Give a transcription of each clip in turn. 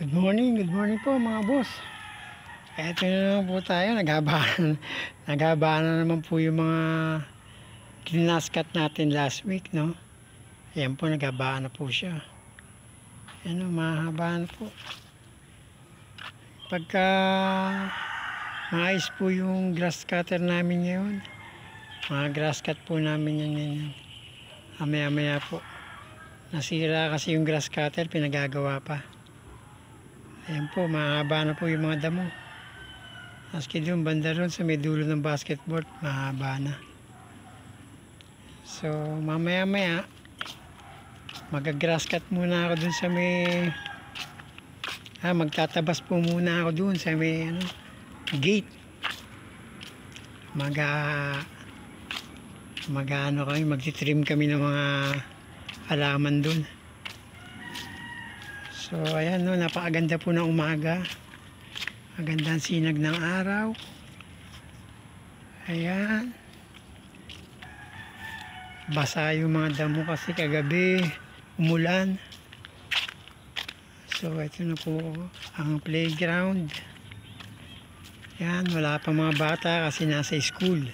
Good morning po mga boss. Eto na naman po tayo, naghabaan na naman po yung mga kinaskat natin last week, no? Ayan po, naghabaan na po siya. Ayan o, mahaba na po. Pagka maayos po yung grass cutter namin ngayon, mga grass cut po namin yan. Maya po. Nasira kasi yung grass cutter, pinagagawa pa. Ayan po, mahaba na po yung mga damo. Maski doon, banda ron sa may dulo ng basketball, mahaba na. So, mamaya mag-grass cut muna ako dun sa may magtatabas po muna ako dun sa may gate. Magtitrim kami ng mga halaman dun. So ayan, no, napakaganda po ng umaga. Magandang sinag ng araw. Ayan. Basa yung mga damo kasi kagabi umulan. So ito na po ang playground. Ayan, wala pa mga bata kasi nasa school.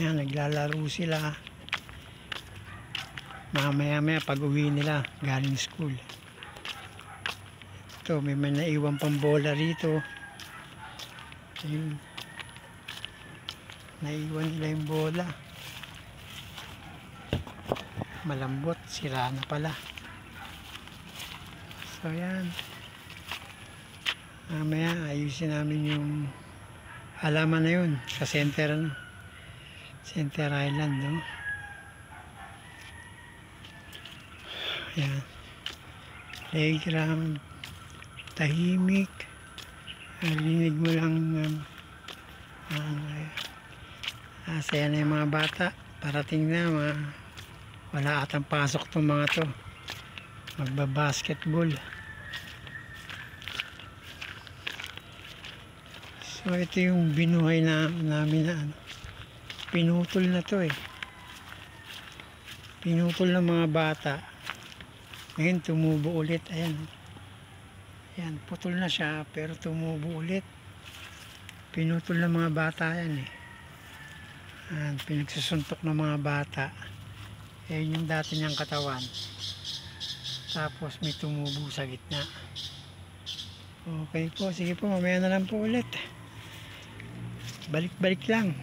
Ayan, naglalaro sila. Mamaya pag uwi nila galing school. Ito, may naiwan pang bola rito. Ayun. Naiwan nila yung bola. Malambot, sira na pala. So yan. Mamaya ayusin namin yung halaman na yun sa center, Center Island, no? Yan. Playground. Tahimik. Narinig mo lang saya na yung mga bata. Parating na, wala atang pasok itong mga to. Magbabasketball. So ito yung binuhay namin na pinutol na to eh. Pinutol ng mga bata. Ngayon tumubo ulit. Ayan. Ayan, putol na siya pero tumubo ulit. Pinutol ng mga bata yan eh. Ayan, pinagsusuntok ng mga bata. Ayan yung dati niyang katawan. Tapos may tumubo sa gitna. Okay po, sige po, mamaya na lang po ulit. Balik-balik lang.